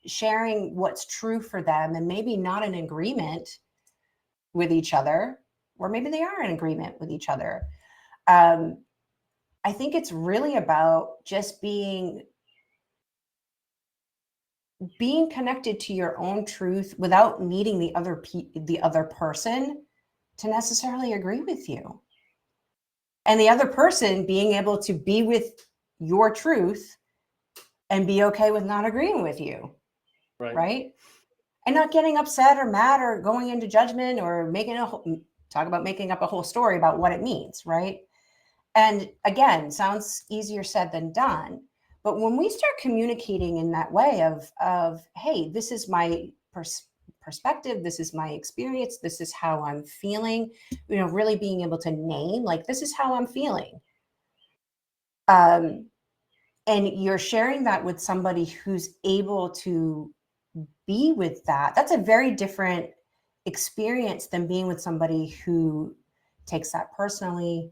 sharing what's true for them, and maybe not in agreement with each other, or maybe they are in agreement with each other. I think it's really about just being connected to your own truth without needing the other person to necessarily agree with you. And the other person being able to be with your truth and be okay with not agreeing with you. Right? And not getting upset or mad or going into judgment or talk about making up a whole story about what it means, right? And again, sounds easier said than done. But when we start communicating in that way of hey, this is my perspective, this is my experience, this is how I'm feeling, really being able to name, like, this is how I'm feeling. And you're sharing that with somebody who's able to be with that. That's a very different experience than being with somebody who takes that personally,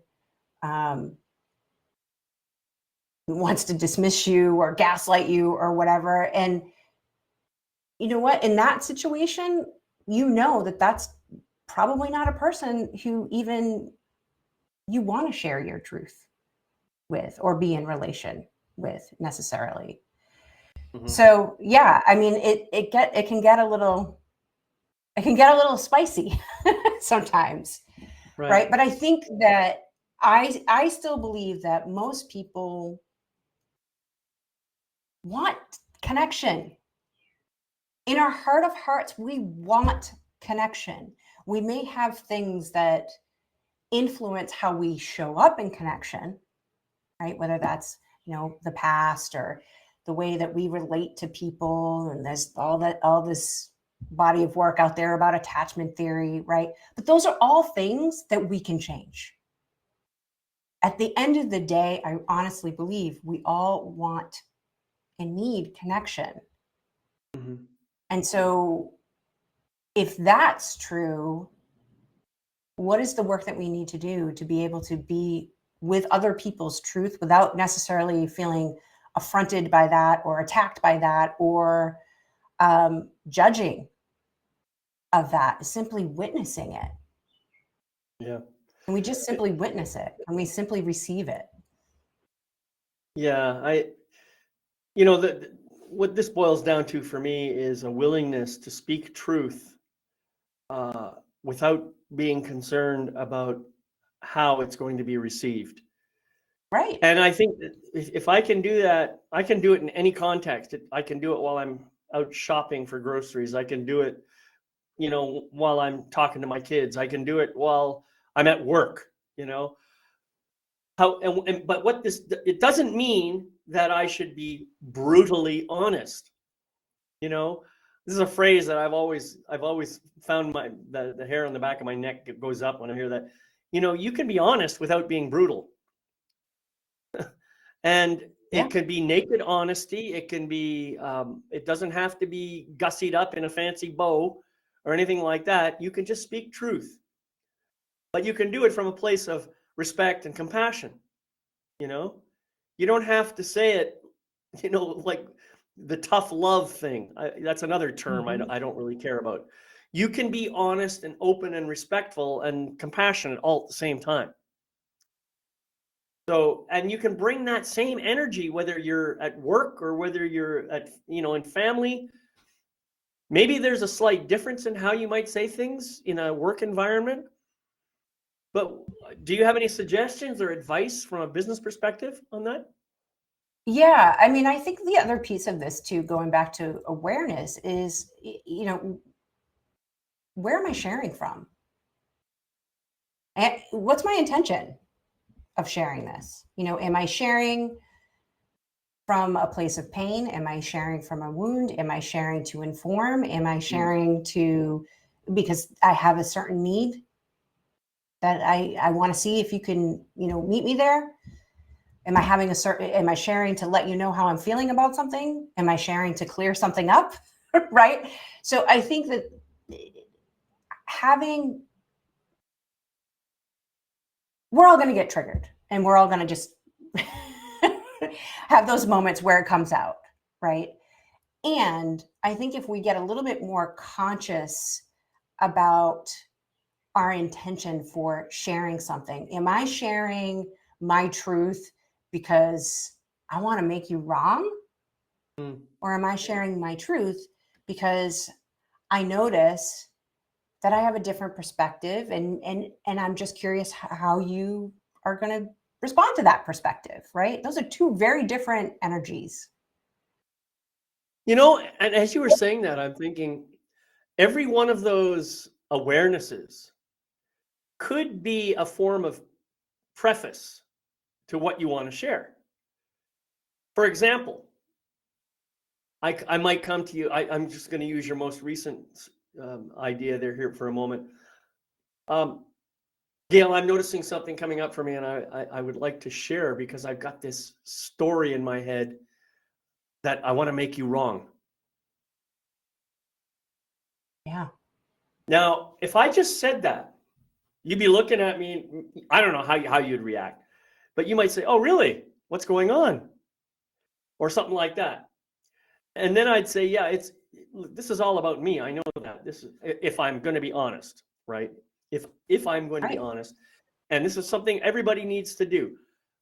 wants to dismiss you or gaslight you or whatever. And you know what? In that situation, that's probably not a person who even you want to share your truth with or be in relation with necessarily. Mm-hmm. So yeah, I mean, it can get a little spicy sometimes, right? But I think that I still believe that most people want connection. In our heart of hearts, we want connection. We may have things that influence how we show up in connection, right? Whether that's, the past or the way that we relate to people. And there's all this body of work out there about attachment theory, right? But those are all things that we can change. At the end of the day, I honestly believe we all want and need connection. Mm-hmm. And so if that's true, what is the work that we need to do to be able to be with other people's truth without necessarily feeling affronted by that or attacked by that or judging of that? Simply witnessing it. Yeah. And we just simply witness it and we simply receive it. Yeah. What this boils down to for me is a willingness to speak truth without being concerned about how it's going to be received. Right. And I think that if I can do that, I can do it in any context. I can do it while I'm out shopping for groceries. I can do it, while I'm talking to my kids. I can do it while I'm at work, but it doesn't mean that I should be brutally honest. This is a phrase that I've always found the hair on the back of my neck goes up when I hear that. You can be honest without being brutal. And it could be naked honesty. It can be, it doesn't have to be gussied up in a fancy bow or anything like that. You can just speak truth, but you can do it from a place of respect and compassion. You don't have to say it, like the tough love thing. That's another term I don't really care about. You can be honest and open and respectful and compassionate all at the same time. So, and you can bring that same energy, whether you're at work or whether you're at, in family. Maybe there's a slight difference in how you might say things in a work environment. But do you have any suggestions or advice from a business perspective on that? Yeah, I mean, I think the other piece of this too, going back to awareness, is, where am I sharing from? And what's my intention of sharing this? Am I sharing from a place of pain? Am I sharing from a wound? Am I sharing to inform? Am I sharing because I have a certain need that I want to see if you can, meet me there? Am I sharing to let you know how I'm feeling about something? Am I sharing to clear something up? Right? So I think that we're all going to get triggered and we're all going to just have those moments where it comes out, right? And I think if we get a little bit more conscious about our intention for sharing something, am I sharing my truth because I want to make you wrong? Mm. Or am I sharing my truth because I notice that I have a different perspective, and I'm just curious how you are going to respond to that perspective, right? Those are two very different energies. You know, and as you were saying that, I'm thinking every one of those awarenesses could be a form of preface to what you want to share. For example, I might come to you. I'm just going to use your most recent idea there here for a moment. Gayle, I'm noticing something coming up for me, and I would like to share because I've got this story in my head that I want to make you wrong. Yeah. Now, if I just said that, you'd be looking at me. I don't know how you'd react, but you might say, "Oh, really? What's going on?" Or something like that. And then I'd say, "Yeah, this is all about me. I know that. This is if I'm going to be honest, right? If I'm going to be Right. honest, and this is something everybody needs to do.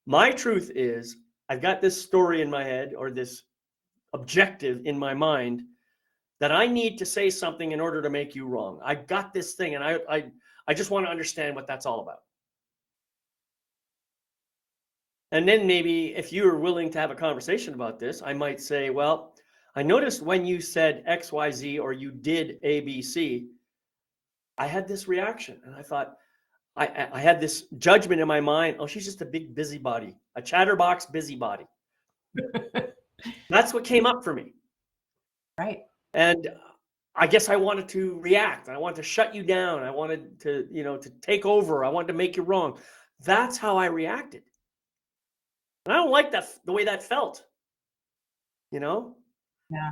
My truth is, I've got this story in my head or this objective in my mind that I need to say something in order to make you wrong. I got this thing, and I just want to understand what that's all about." And then maybe if you were willing to have a conversation about this, I might say, "Well, I noticed when you said XYZ or you did ABC, I had this reaction." And I thought, I had this judgment in my mind. Oh, she's just a big busybody, a chatterbox busybody. That's what came up for me. Right. And I guess I wanted to react. I wanted to shut you down. I wanted to, to take over. I wanted to make you wrong. That's how I reacted. And I don't like the way that felt, you know? Yeah.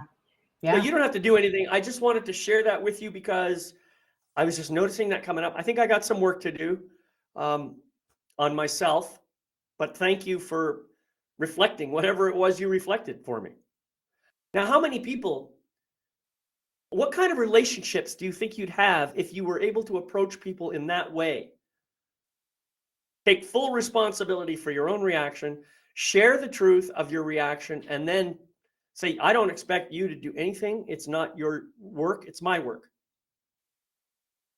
So Yeah. you don't have to do anything. I just wanted to share that with you because I was just noticing that coming up. I think I got some work to do on myself, but thank you for reflecting whatever it was you reflected for me. Now, how many people, what kind of relationships do you think you'd have if you were able to approach people in that way? Take full responsibility for your own reaction, share the truth of your reaction, and then say, "I don't expect you to do anything. It's not your work, it's my work."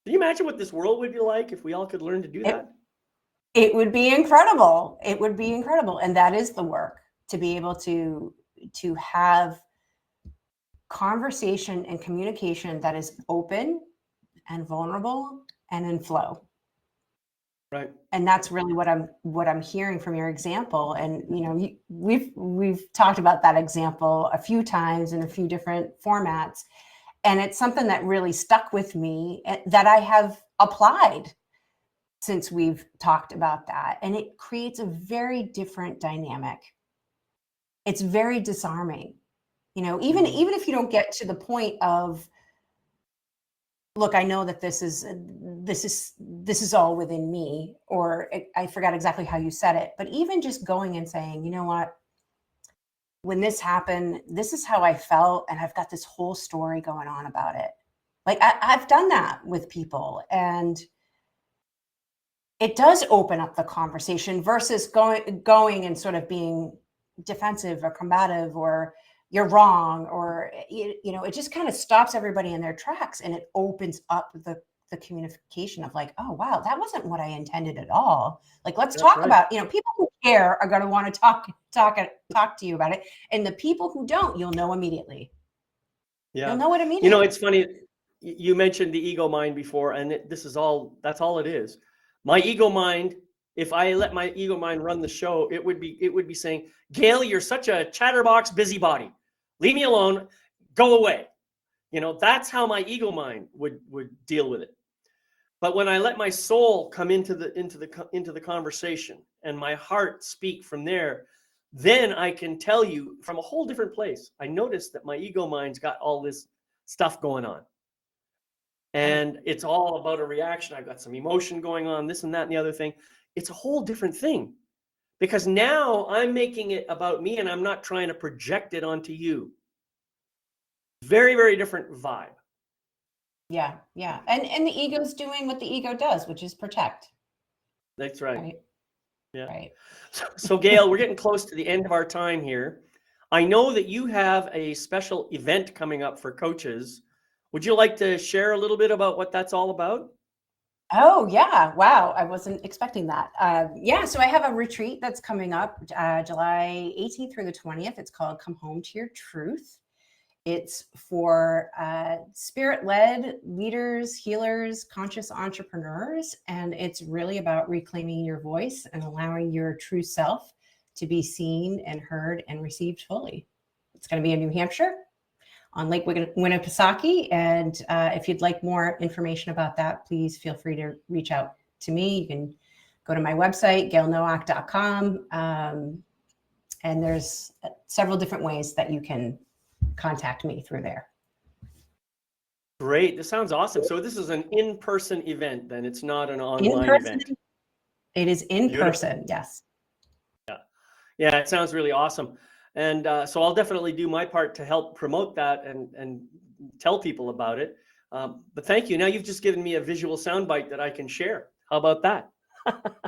Can you imagine what this world would be like if we all could learn to do that? It would be incredible. It would be incredible. And that is the work, to be able to have conversation and communication that is open and vulnerable and in flow. Right. And that's really what I'm hearing from your example. And we've talked about that example a few times in a few different formats, and it's something that really stuck with me that I have applied since we've talked about that. And it creates a very different dynamic. It's very disarming. Even if you don't get to the point of, look, I know that this is all within me, or I forgot exactly how you said it, but even just going and saying, you know what, when this happened, this is how I felt, and I've got this whole story going on about it. Like I've done that with people, and it does open up the conversation versus going and sort of being defensive or combative, or you're wrong, or it just kind of stops everybody in their tracks, and it opens up the communication of like, oh wow, that wasn't what I intended at all. Like, let's That's talk right. about, people who care are going to want to talk to you about it, and the people who don't, you'll know immediately. Yeah. You'll know it immediately. It's funny. You mentioned the ego mind before, and that's all it is. My ego mind, if I let my ego mind run the show, it would be saying, "Gayle, you're such a chatterbox busybody. Leave me alone. Go away." That's how my ego mind would deal with it. But when I let my soul come into the conversation and my heart speak from there, then I can tell you from a whole different place. I noticed that my ego mind's got all this stuff going on. And it's all about a reaction. I've got some emotion going on, this and that and the other thing. It's a whole different thing because now I'm making it about me and I'm not trying to project it onto you. Very, very different vibe. Yeah. And the ego's doing what the ego does, which is protect. That's right. Yeah. Right. So Gayle, we're getting close to the end of our time here. I know that you have a special event coming up for coaches. Would you like to share a little bit about what that's all about? Oh, yeah. Wow. I wasn't expecting that. Yeah. So I have a retreat that's coming up July 18th through the 20th. It's called Come Home to Your Truth. It's for spirit-led leaders, healers, conscious entrepreneurs. And it's really about reclaiming your voice and allowing your true self to be seen and heard and received fully. It's going to be in New Hampshire on Lake Winnipesaukee. And if you'd like more information about that, please feel free to reach out to me. You can go to my website, GayleNowak.com. And there's several different ways that you can contact me through there. Great. This sounds awesome. So this is an in-person event, then. It's not an online In-person? event. It is in Beautiful. person, yes. Yeah, it sounds really awesome. And so I'll definitely do my part to help promote that and tell people about it. But thank you. Now you've just given me a visual soundbite that I can share. How about that?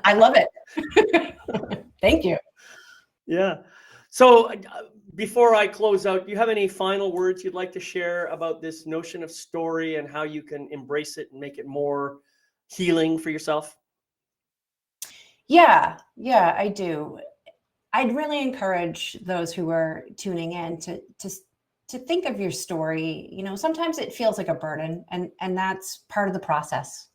I love it. Thank you. Yeah. So before I close out, do you have any final words you'd like to share about this notion of story and how you can embrace it and make it more healing for yourself? Yeah, I do. I'd really encourage those who are tuning in to think of your story. You know, sometimes it feels like a burden, and that's part of the process,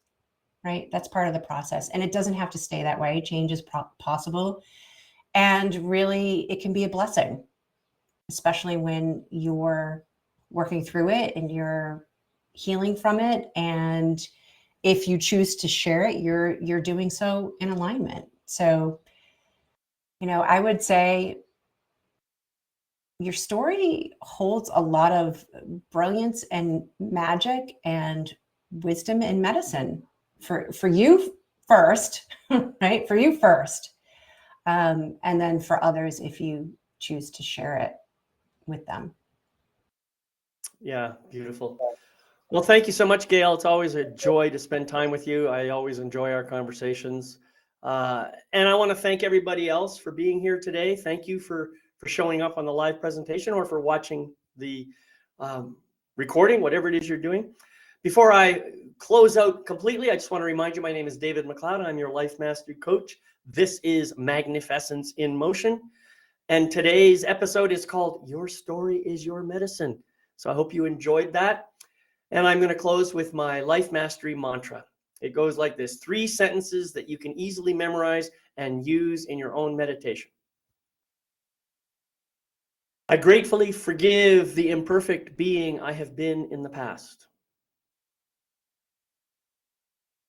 right? That's part of the process, and it doesn't have to stay that way. Change is possible, and really, it can be a blessing, especially when you're working through it and you're healing from it. And if you choose to share it, you're doing so in alignment. So, you know, I would say your story holds a lot of brilliance and magic and wisdom and medicine for you first, right? For you first. And then for others, if you choose to share it with them. Yeah, beautiful. Well, thank you so much, Gayle. It's always a joy to spend time with you. I always enjoy our conversations. And I want to thank everybody else for being here today. Thank you for showing up on the live presentation or for watching the recording, whatever it is you're doing. Before I close out completely, I just want to remind you, my name is David McLeod. I'm your Life Mastery Coach. This is MagnifEssence in Motion. And today's episode is called Your Story is Your Medicine. So I hope you enjoyed that. And I'm going to close with my Life Mastery mantra. It goes like this: 3 sentences that you can easily memorize and use in your own meditation. I gratefully forgive the imperfect being I have been in the past.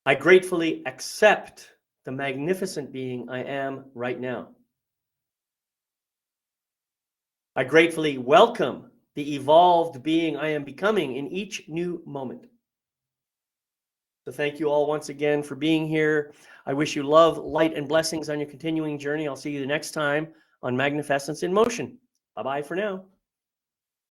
I gratefully accept the magnificent being I am right now. I gratefully welcome the evolved being I am becoming in each new moment. So thank you all once again for being here. I wish you love, light, and blessings on your continuing journey. I'll see you the next time on MagnifEssence in Motion. Bye-bye for now.